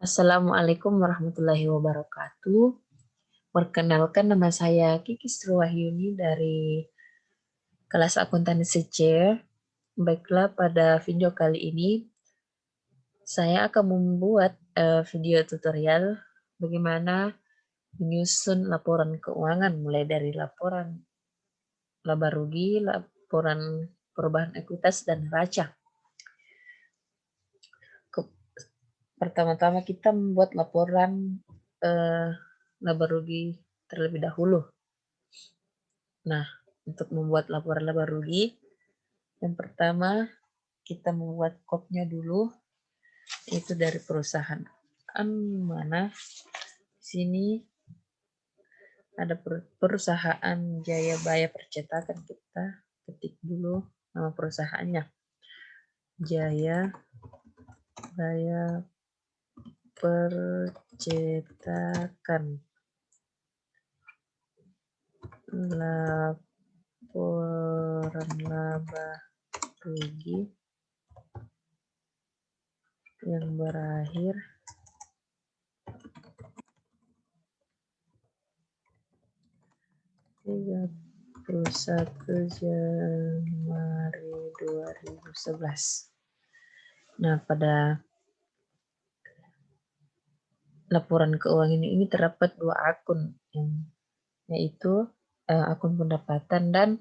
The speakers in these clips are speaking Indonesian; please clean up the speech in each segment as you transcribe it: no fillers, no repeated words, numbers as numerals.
Assalamualaikum warahmatullahi wabarakatuh. Perkenalkan, nama saya Kiki Sriwahyuni dari kelas akuntansi C. Baiklah, pada video kali ini saya akan membuat video tutorial bagaimana menyusun laporan keuangan, mulai dari laporan laba rugi, laporan perubahan ekuitas, dan neraca. Pertama-tama kita membuat laporan laba rugi terlebih dahulu. Nah, untuk membuat laporan laba rugi, yang pertama kita membuat kopnya dulu, itu dari perusahaan mana. Di sini ada perusahaan Jayabaya Percetakan, kita ketik dulu nama perusahaannya, Jayabaya Percetakan. Laporan laba rugi yang berakhir Januari 2011. Nah, pada laporan keuangan ini terdapat dua akun, yaitu akun pendapatan dan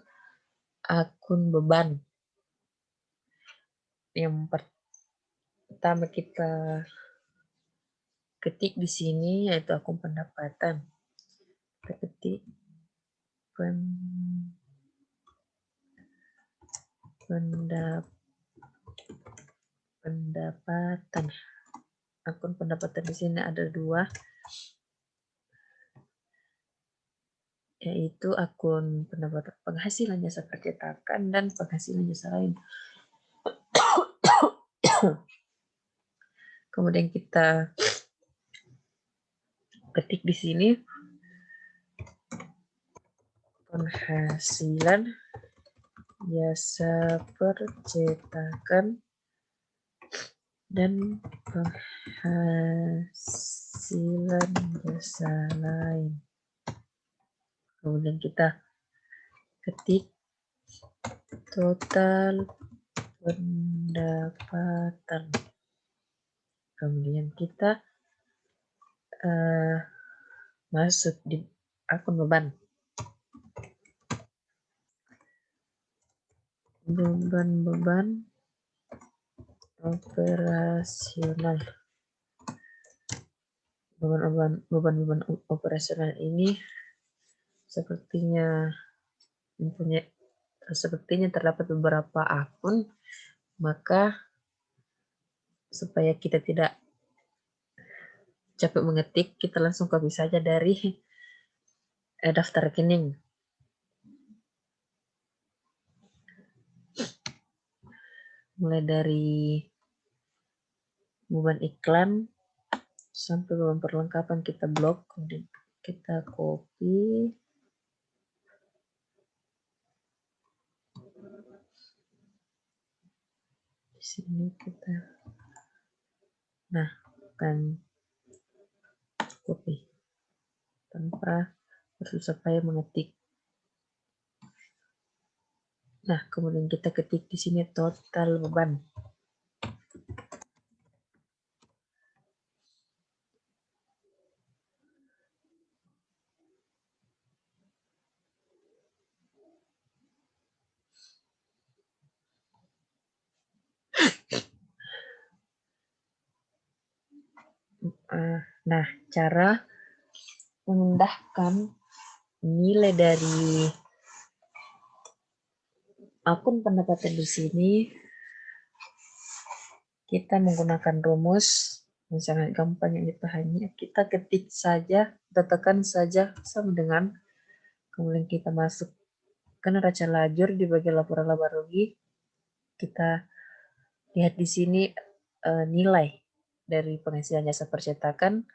akun beban. Yang pertama kita ketik di sini yaitu akun pendapatan. Kita ketik pendapatan. Akun pendapatan di sini ada dua, yaitu akun pendapatan penghasilan jasa percetakan dan penghasilan jasa lain. Kemudian kita ketik di sini penghasilan jasa percetakan dan penghasilan jasa lain. Kemudian kita ketik total pendapatan. Kemudian kita masuk di akun beban. Beban operasional. Beban operasional ini sepertinya terdapat beberapa akun, maka supaya kita tidak capek mengetik, kita langsung copy saja dari daftar rekening. Mulai dari beban iklan sampai beban perlengkapan kita blok, kemudian kita copy. Di sini kita akan copy tanpa bersusah payah mengetik. Nah, kemudian kita ketik di sini total beban. Nah, cara memindahkan nilai dari akun pendapatan di sini, kita menggunakan rumus yang sangat gampang yang dipahami. Kita ketik saja, kita tekan saja sama dengan, kemudian kita masuk ke neraca lajur di bagian laporan laba rugi. Kita lihat di sini nilai dari penghasilan jasa percetakan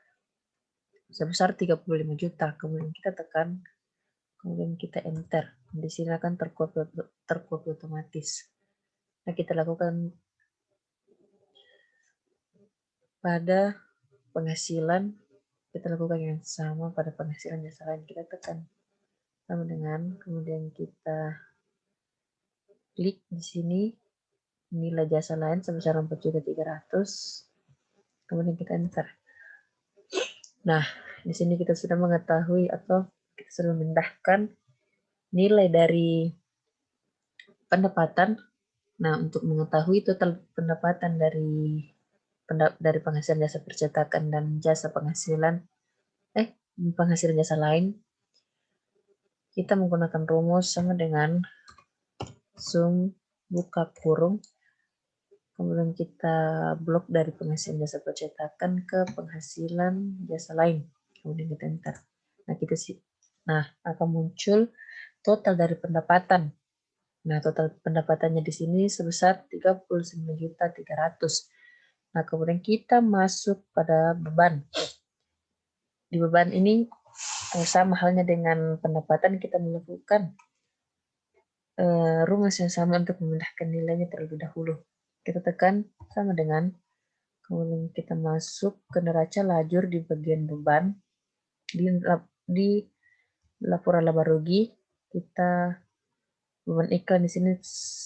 sebesar 35 juta. Kemudian kita tekan, kemudian kita enter. Di sini akan tercopy otomatis. Nah, kita lakukan pada penghasilan, kita lakukan yang sama pada penghasilan jasa lain. Kita tekan sama dengan, kemudian kita klik di sini, nilai jasa lain sebesar 4.300.000, kemudian kita enter. Nah, di sini kita sudah mengetahui atau kita sudah memindahkan nilai dari pendapatan. Nah, untuk mengetahui total pendapatan dari penghasilan jasa percetakan dan penghasilan jasa lain, kita menggunakan rumus sama dengan sum buka kurung, kemudian kita blok dari penghasilan jasa percetakan ke penghasilan jasa lain, kemudian kita enter. Nah, akan muncul total dari pendapatan. Nah, total pendapatannya di sini sebesar 39.300.000. Nah, kemudian kita masuk pada beban. Di beban ini sama halnya dengan pendapatan, kita melakukan rumus yang sama untuk memindahkan nilainya terlebih dahulu. Kita tekan sama dengan, kemudian kita masuk ke neraca lajur di bagian beban. Di laporan laba rugi, kita beban iklan di sini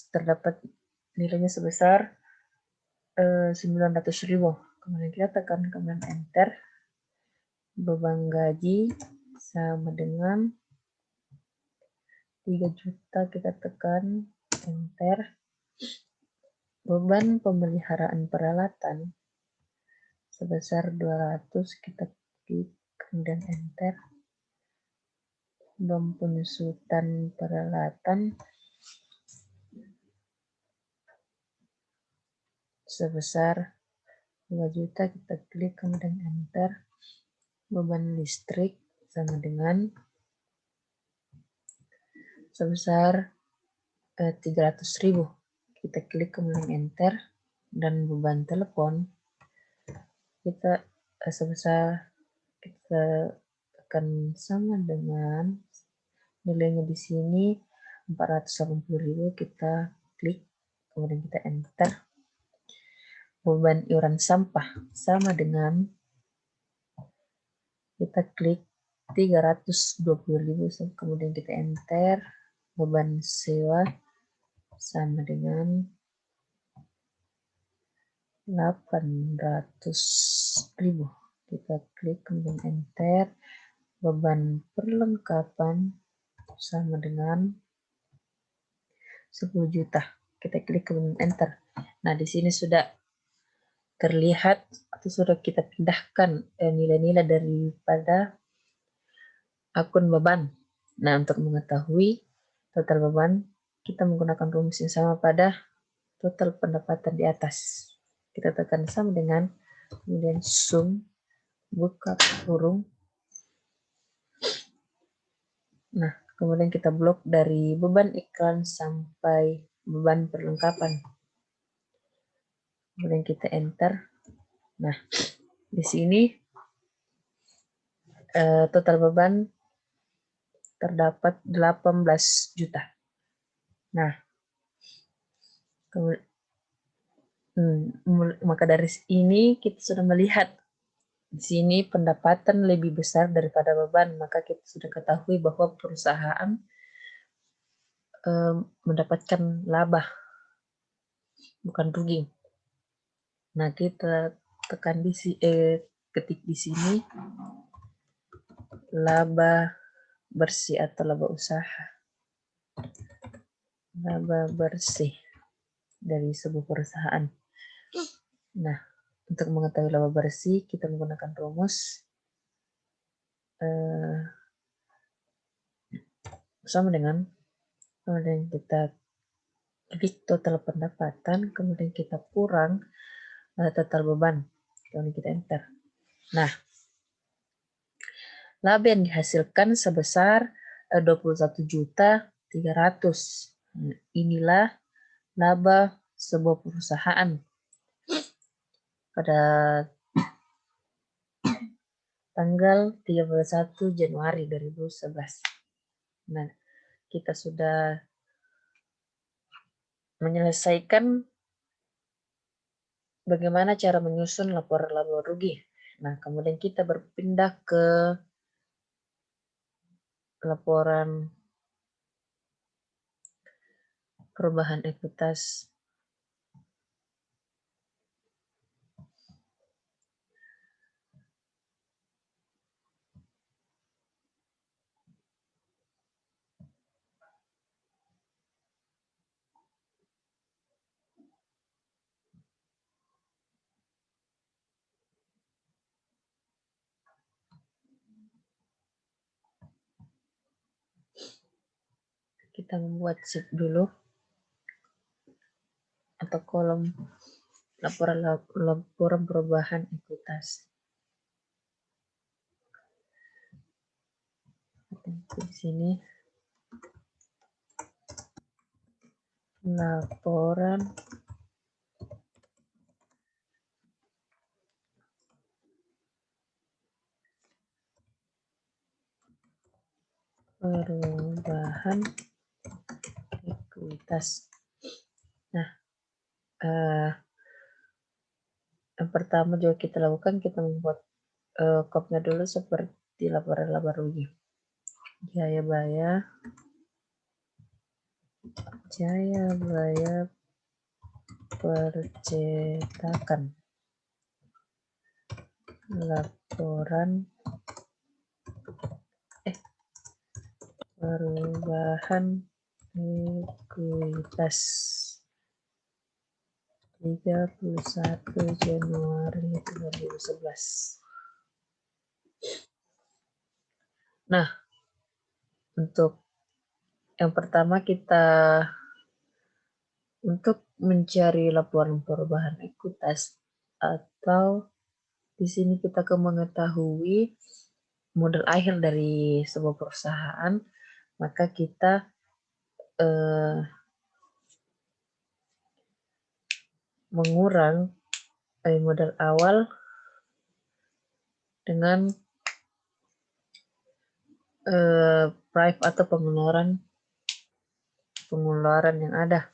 terdapat nilainya sebesar 900.000. Kemudian kita tekan kemudian enter. Beban gaji sama dengan 3 juta, kita tekan enter. Beban pemeliharaan peralatan sebesar 200, kita klik kemudian enter. Beban penyusutan peralatan sebesar 2 juta, kita klik kemudian enter. Beban listrik sama dengan sebesar 300.000, kita klik kemudian enter. Dan beban telepon kita sebesar, kita akan sama dengan nilainya di sini 480.000, kita klik kemudian kita enter. Beban iuran sampah sama dengan, kita klik 320.000, kemudian kita enter. Beban sewa sama dengan 800.000, kita klik kemudian enter. Beban perlengkapan sama dengan 10 juta, kita klik kemudian enter. Nah, di sini sudah terlihat atau sudah kita pindahkan nilai-nilai daripada akun beban. Nah, untuk mengetahui total beban, kita menggunakan rumus yang sama pada total pendapatan di atas. Kita tekan sama dengan, kemudian sum buka kurung. Nah, kemudian kita blok dari beban iklan sampai beban perlengkapan. Kemudian kita enter. Nah, di sini total beban terdapat 18 juta. Nah, maka dari ini kita sudah melihat di sini pendapatan lebih besar daripada beban, maka kita sudah ketahui bahwa perusahaan mendapatkan laba, bukan rugi. Nah, kita tekan di ketik di sini laba bersih atau laba usaha. Laba bersih dari sebuah perusahaan. Nah, untuk mengetahui laba bersih, kita menggunakan rumus sama dengan, kemudian kita klik total pendapatan, kemudian kita kurang total beban, kemudian kita enter. Nah, laba yang dihasilkan sebesar 21.300.000. Inilah laba sebuah perusahaan pada tanggal 31 Januari 2011. Nah, kita sudah menyelesaikan bagaimana cara menyusun laporan laba rugi. Nah, kemudian kita berpindah ke laporan perubahan ekuitas. Kita membuat sheet dulu atau kolom laporan perubahan ekuitas. Di sini laporan perubahan ekuitas. Nah, yang pertama juga kita lakukan, kita membuat kopnya dulu seperti laporan laba rugi. Jayabaya percetakan laporan perubahan ekuitas 31 Januari 2011. Nah, untuk yang pertama kita untuk mencari laporan perubahan ekuitas atau di sini kita mengetahui modal akhir dari sebuah perusahaan, maka kita mengurang modal awal dengan price atau pengeluaran yang ada.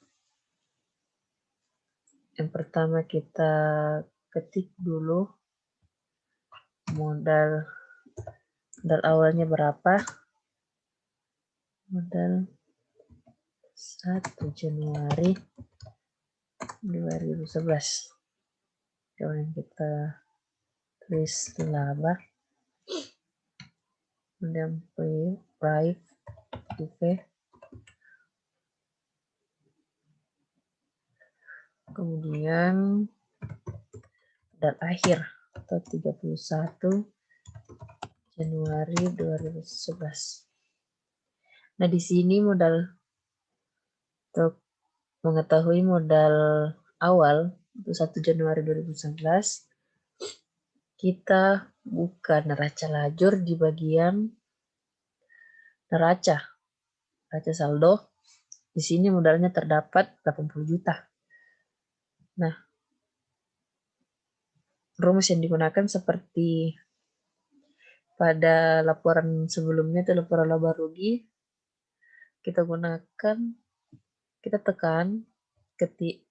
Yang pertama kita ketik dulu modal awalnya berapa. Modal 1 Januari 2011. Kemudian kita tulis laba, kemudian price, kemudian modal akhir atau 31 Januari 2011. Nah, di sini modal untuk mengetahui modal awal untuk 1 Januari 2011, kita buka neraca lajur di bagian neraca saldo. Di sini modalnya terdapat 80 juta. Nah, rumus yang digunakan seperti pada laporan sebelumnya, itu laporan laba rugi. Kita gunakan, kita tekan, klik,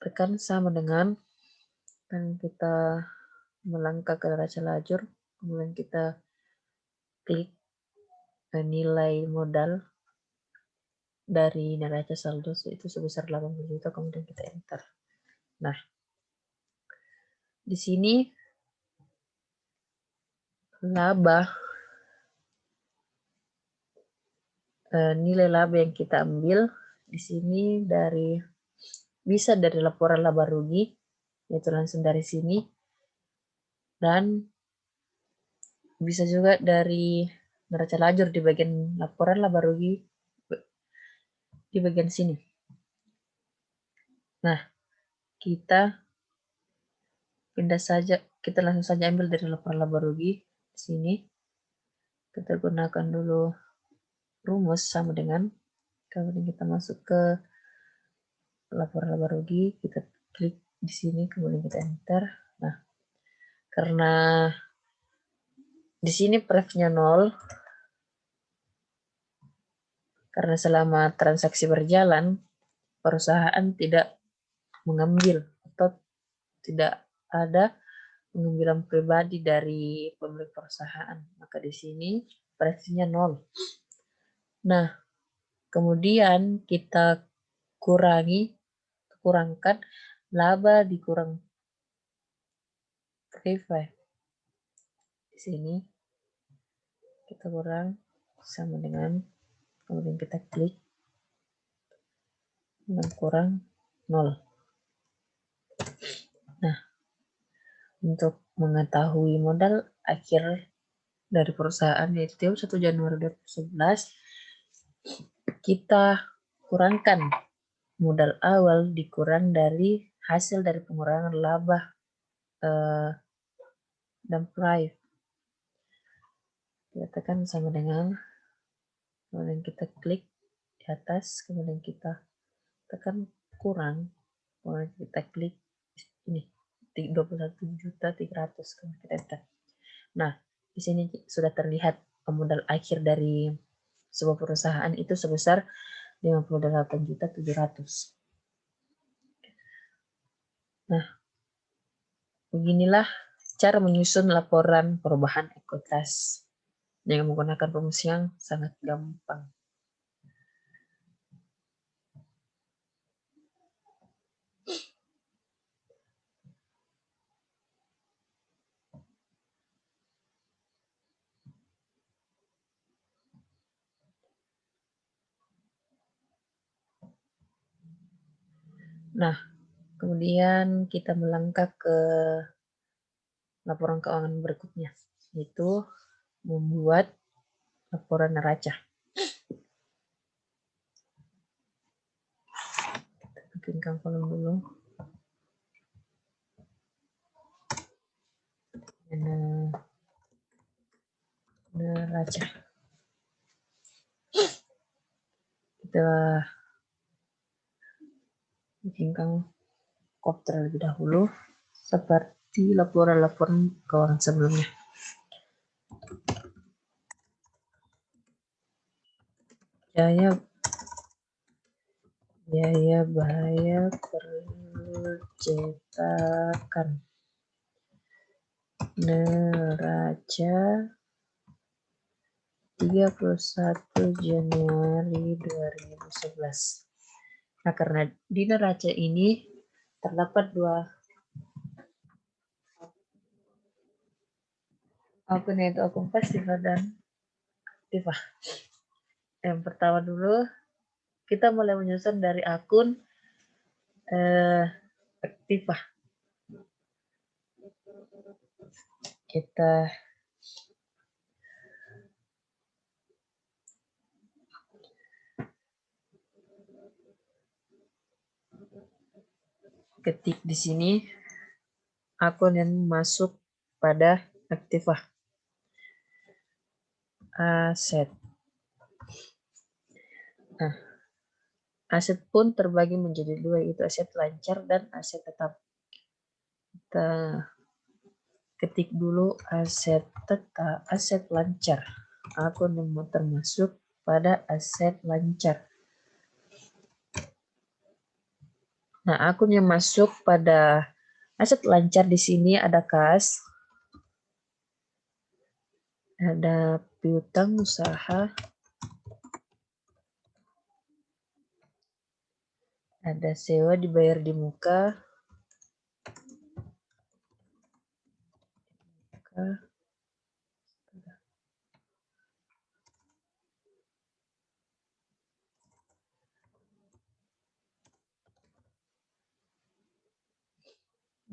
tekan sama dengan, dan kita melangkah ke neraca lajur, kemudian kita klik nilai modal dari neraca saldo itu sebesar 80 juta, kemudian kita enter. Nah, di sini laba, nilai laba yang kita ambil di sini bisa dari laporan laba rugi, yaitu langsung dari sini, dan bisa juga dari neraca lajur di bagian laporan laba rugi di bagian sini. Nah, kita pindah saja, kita langsung saja ambil dari laporan laba rugi di sini. Kita gunakan dulu rumus sama dengan, kemudian kita masuk ke laporan laba rugi, kita klik di sini, kemudian kita enter. Nah, karena di sini prefnya 0, karena selama transaksi berjalan, perusahaan tidak mengambil atau tidak ada pengambilan pribadi dari pemilik perusahaan. Maka di sini presidennya 0. Nah, kemudian kita kurangkan laba dikurang privilege. Di sini kita kurang sama dengan, kemudian kita klik dan kurang 0. Nah, untuk mengetahui modal akhir dari perusahaan yaitu 1 Januari 2011, kita kurangkan modal awal dikurang dari hasil dari pengurangan laba dan price. Kita tekan sama dengan, kemudian kita klik di atas, kemudian kita tekan kurang, kemudian kita klik ini 21.300.000, kemudian kita enter. Nah, di sini sudah terlihat modal akhir dari sebuah perusahaan itu sebesar 58.700.000. Nah, beginilah cara menyusun laporan perubahan ekuitas dengan menggunakan rumus yang sangat gampang. Nah, kemudian kita melangkah ke laporan keuangan berikutnya, yaitu membuat laporan neraca. Kita bikinkan kolom dulu. Neraca. Kita bikinkan kop terlebih dahulu, seperti laporan-laporan keuangan sebelumnya. Biaya percetakan neraca 31 Januari 2011. Nah, karena di neraca ini terdapat dua akun, yaitu akun pasifah dan aktifah. Yang pertama dulu, kita mulai menyusun dari akun aktifah. Kita ketik di sini akun yang masuk pada aktifah. Aset. Nah, aset pun terbagi menjadi dua, yaitu aset lancar dan aset tetap. Kita ketik dulu aset tetap, aset lancar. Akun yang termasuk pada aset lancar. Nah, akun yang masuk pada aset lancar di sini ada kas, ada piutang usaha, ada sewa dibayar di muka,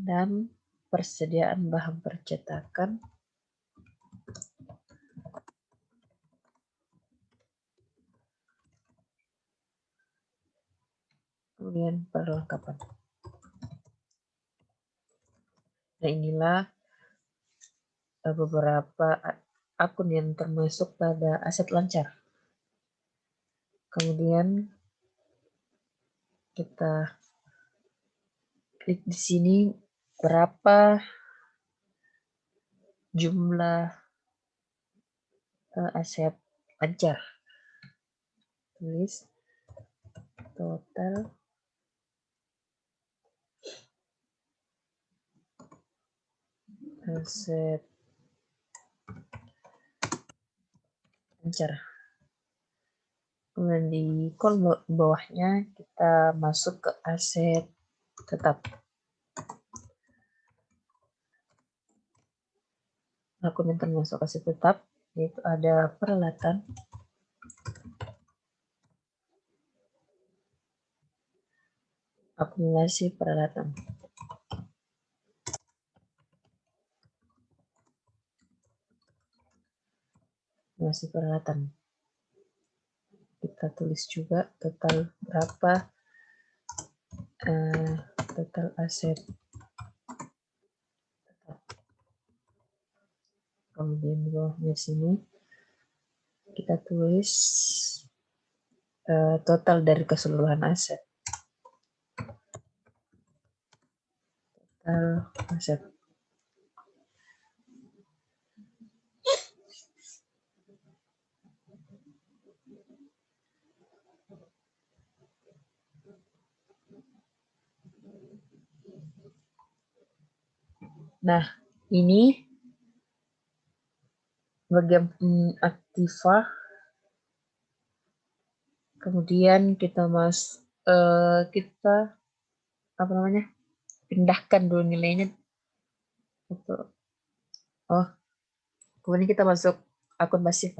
dan persediaan bahan percetakan, kemudian perlengkapan. Nah, inilah beberapa akun yang termasuk pada aset lancar. Kemudian kita klik di sini berapa jumlah aset lancar. Tulis total aset enter. Kemudian di kolom bawahnya kita masuk ke aset tetap. Akun yang termasuk aset tetap yaitu ada peralatan, akumulasi peralatan. Akumulasi peralatan. Kita tulis juga total berapa, total aset tetap. Kemudian di bawahnya sini kita tulis total dari keseluruhan aset. Total aset. Nah, ini bagian aktiva. Kemudian kita kita pindahkan dulu nilainya. Kemudian kita masuk akun pasif.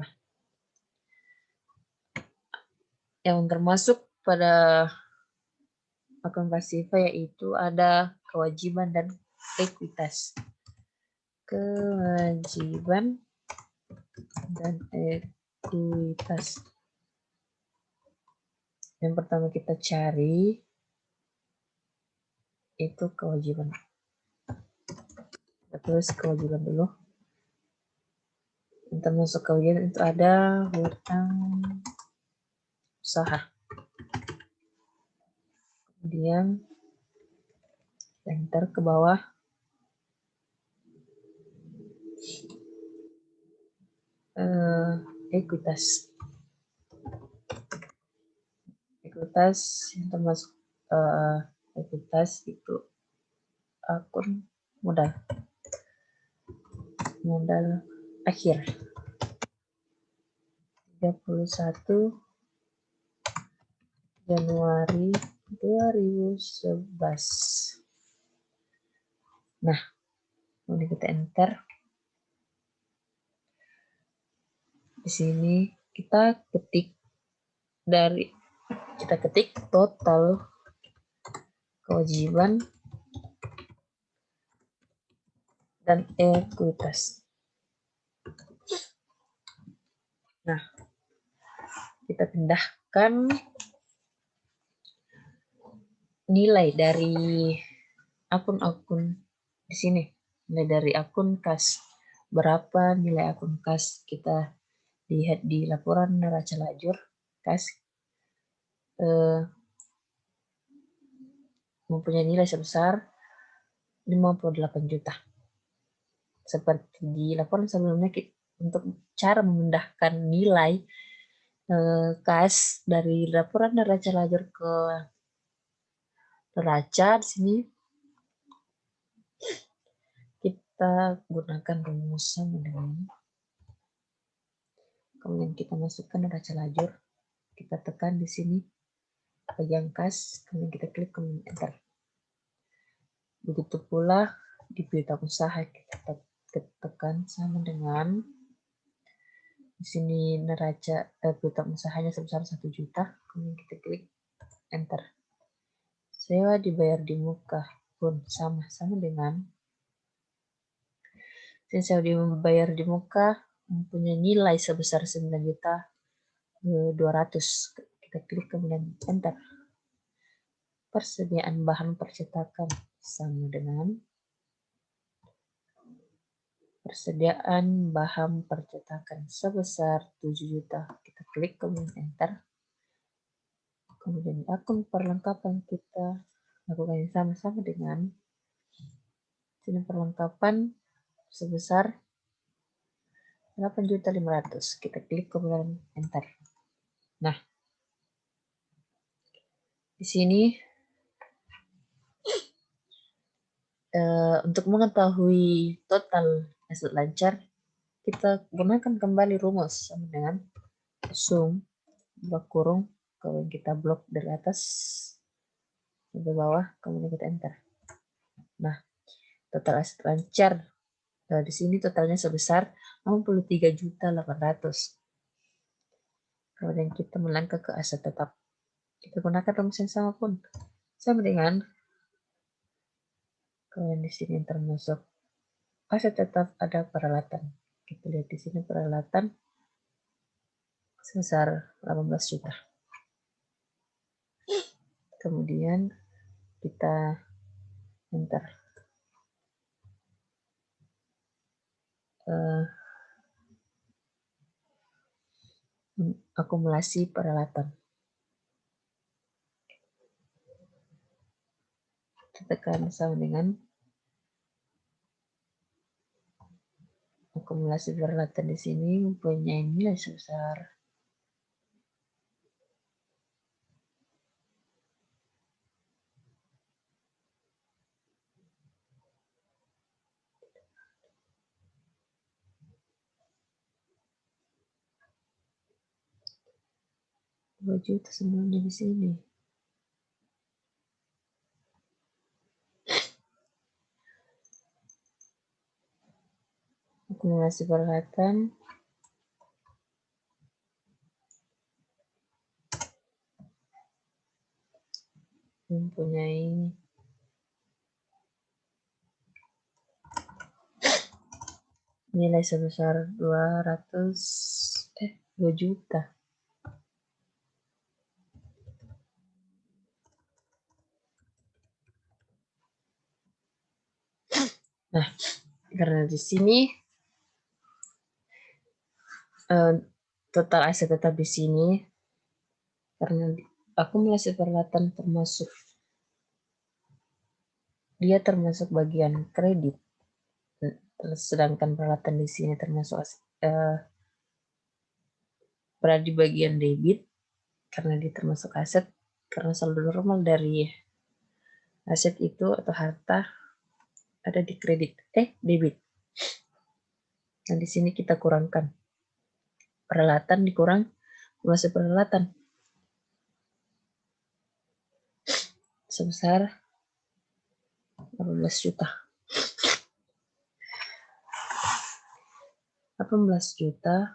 Yang termasuk pada akun pasif yaitu ada kewajiban dan ekuitas. Kewajiban dan ekuitas. Yang pertama kita cari itu kewajiban. Kita tulis kewajiban dulu. Yang termasuk kewajiban itu ada hutang usaha. Kemudian enter ke bawah. Ekuitas. Ekuitas yang termasuk ekuitas itu akun modal akhir 31 Januari 2011. Nah, kemudian kita enter. Di sini kita ketik total kewajiban dan ekuitas. Nah, kita pindahkan nilai dari akun-akun di sini. Nilai dari akun kas. Berapa nilai akun kas kita lihat di laporan neraca lajur kas mempunyai nilai sebesar 58 juta. Seperti di laporan sebelumnya, untuk cara memindahkan nilai kas dari laporan neraca lajur ke neraca, di sini kita gunakan rumus sama dengan, kemudian kita masukkan neraca lajur, kita tekan di sini bagian kas, kemudian kita klik kemudian enter. Begitu pula di berita usaha kita tekan sama dengan di sini neraca berita usahanya sebesar 1 juta, kemudian kita klik enter. Sewa dibayar di muka pun sama dengan sewa dibayar di muka mempunyai nilai sebesar 9.200.000. Kita klik kemudian enter. Persediaan bahan percetakan sama dengan persediaan bahan percetakan sebesar 7 juta. Kita klik kemudian enter. Kemudian akun perlengkapan kita lakukan yang sama dengan sini perlengkapan sebesar 8.500.000. Kita klik kemudian enter. Nah, di sini Untuk mengetahui total aset lancar, kita gunakan kembali rumus sama dengan sum blok kurung, kemudian kita blok dari atas sampai bawah, kemudian kita enter. Nah, total aset lancar di sini totalnya sebesar 63.800.000. Kemudian kita melangkah ke aset tetap. Kita gunakan rumus yang sama pun, sama dengan kemudian di sini termasuk aset tetap ada peralatan. Kita lihat di sini peralatan sebesar 18 juta. Kemudian kita enter. Akumulasi peralatan. Tekan sama dengan akumulasi peralatan di sini mempunyai nilai sebesar 2 juta sebenarnya di sini. Akumulasi peralatan mempunyai nilai sebesar 2 juta. Nah, karena di sini total aset tetap di sini, karena akumulasi peralatan termasuk bagian kredit, sedangkan peralatan di sini termasuk berada di bagian debit karena dia termasuk aset, karena saldo normal dari aset itu atau harta ada di debit. Nah, di sini kita kurangkan peralatan dikurang akumulasi peralatan sebesar 18 juta. 18 juta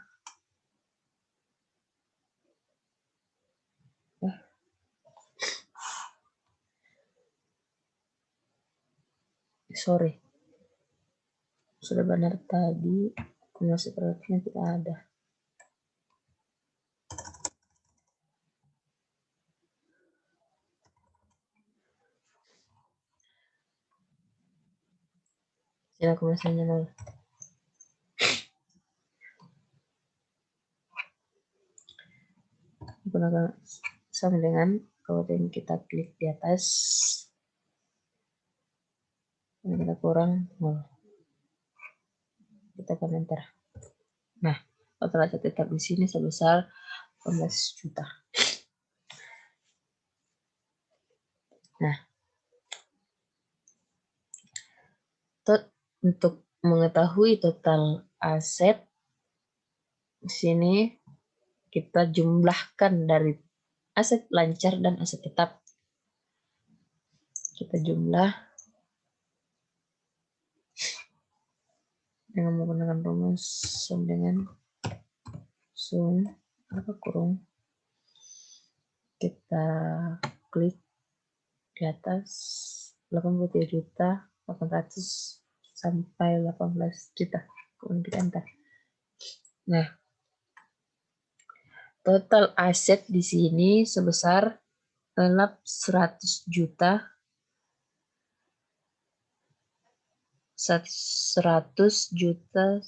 sudah benar tadi, akumulasi peralatannya tidak ada. Sini akumulasinya 0. Gunakan sama dengan kemudian kita klik di atas, dan kita kurang 0. Kita akan enter. Nah, total aset tetap di sini sebesar 18 juta. Nah, untuk mengetahui total aset di sini kita jumlahkan dari aset lancar dan aset tetap. Kita jumlah dengan menggunakan rumus sum dengan sum kurung. Kita klik di atas 83.800.000 sampai 18 juta. Kemudian kita enter. Nah, total aset di sini sebesar 100 juta 100 juta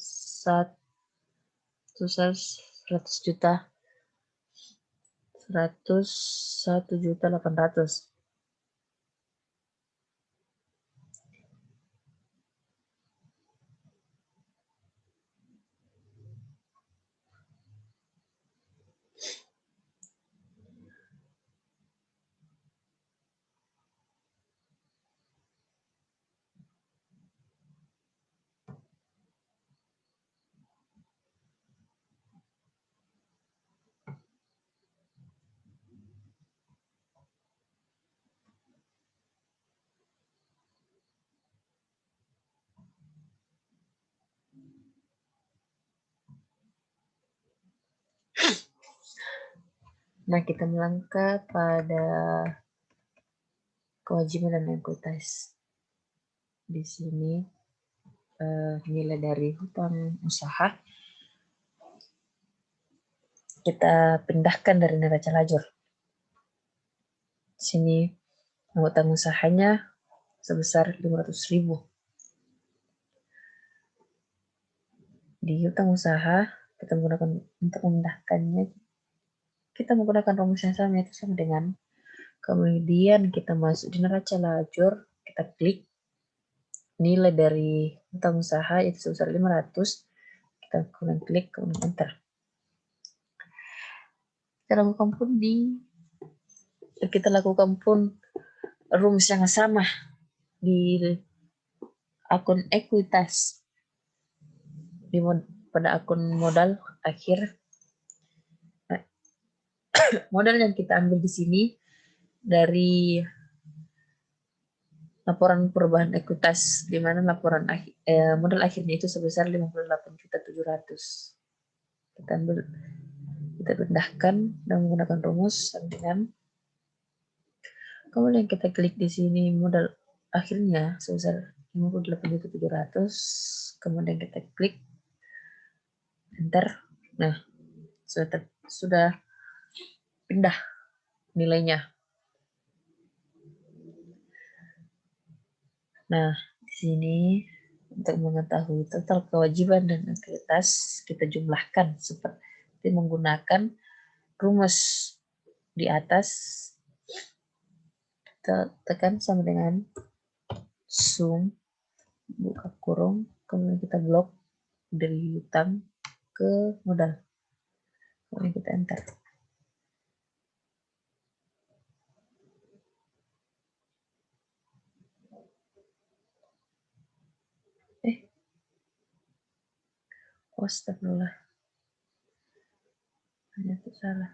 101.800.000. Nah, kita melangkah pada kewajiban dan ekuitas. Di sini nilai dari hutang usaha kita pindahkan dari neraca lajur. Sini hutang usahanya sebesar 500.000. Di hutang usaha kita menggunakan untuk memindahkannya, kita menggunakan rumus yang sama, yaitu sama dengan kemudian kita masuk di neraca lajur, kita klik nilai dari hutang usaha itu sebesar 500, kita kemudian klik kemudian enter. Kita lakukan pun rumus yang sama di akun ekuitas, pada akun modal akhir. Modal yang kita ambil di sini dari laporan perubahan ekuitas, di mana laporan modal akhirnya itu sebesar 58.700.000. Kita ambil, kita pindahkan dan menggunakan rumus dengan kemudian kita klik di sini modal akhirnya sebesar 58.700.000, kemudian kita klik enter. Nah, sudah pindah nilainya. Nah, di sini untuk mengetahui total kewajiban dan ekuitas kita jumlahkan seperti menggunakan rumus di atas. Kita tekan sama dengan sum buka kurung, kemudian kita blok dari hutang ke modal, kemudian kita enter. Astagfirullah, ternyata salah.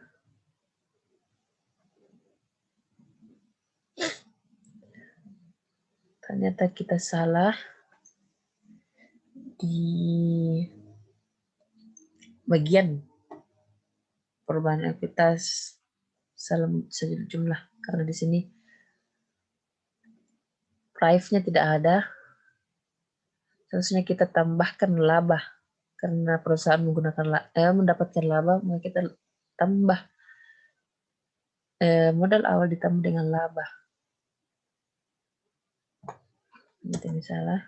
Ternyata kita salah di bagian perubahan ekuitas sejumlah, karena di sini price-nya tidak ada. Seharusnya kita tambahkan laba, karena perusahaan mendapatkan laba, maka kita tambah modal awal ditambah dengan laba. Ini salah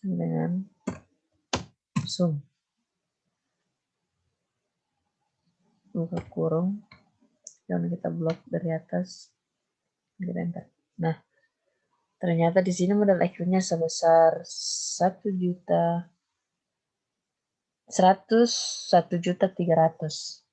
dengan sum buka kurung, yang kita blok dari atas, kita enter. Nah, ternyata di sini modal akhirnya sebesar 101.300.000.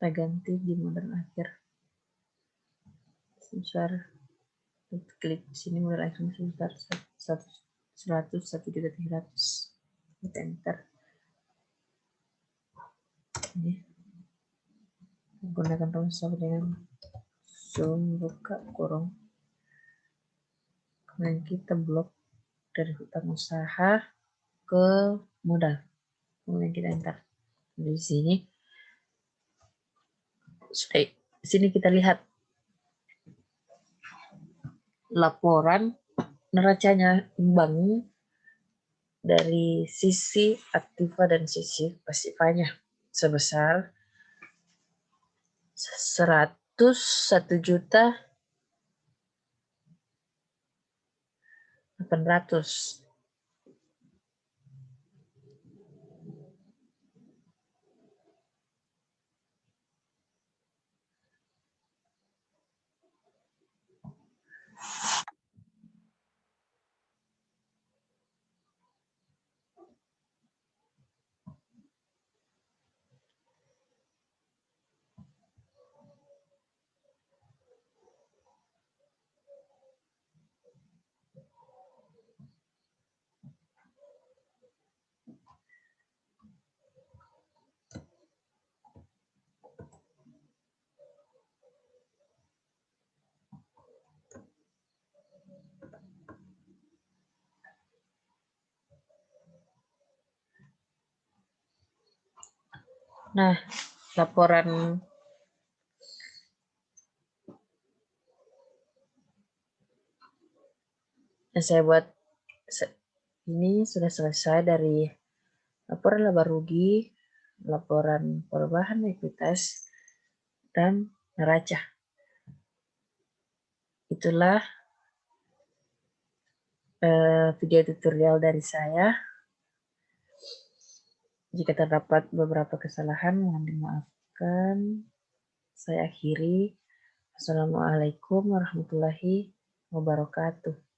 Kita ganti di modal akhir sebesar, klik di sini modal akhirnya sebesar 101.300.000. Kita enter. Ini menggunakan rumus sama dengan sum buka kurung, kemudian kita blok dari hutang usaha ke modal, kemudian kita enter. Di sini kita lihat laporan neracanya imbang dari sisi aktiva dan sisi pasifanya sebesar 101.800.000. Nah, laporan yang saya buat ini sudah selesai dari laporan laba rugi, laporan perubahan ekuitas, dan neraca. Itulah video tutorial dari saya. Jika terdapat beberapa kesalahan, mohon dimaafkan. Saya akhiri. Assalamualaikum warahmatullahi wabarakatuh.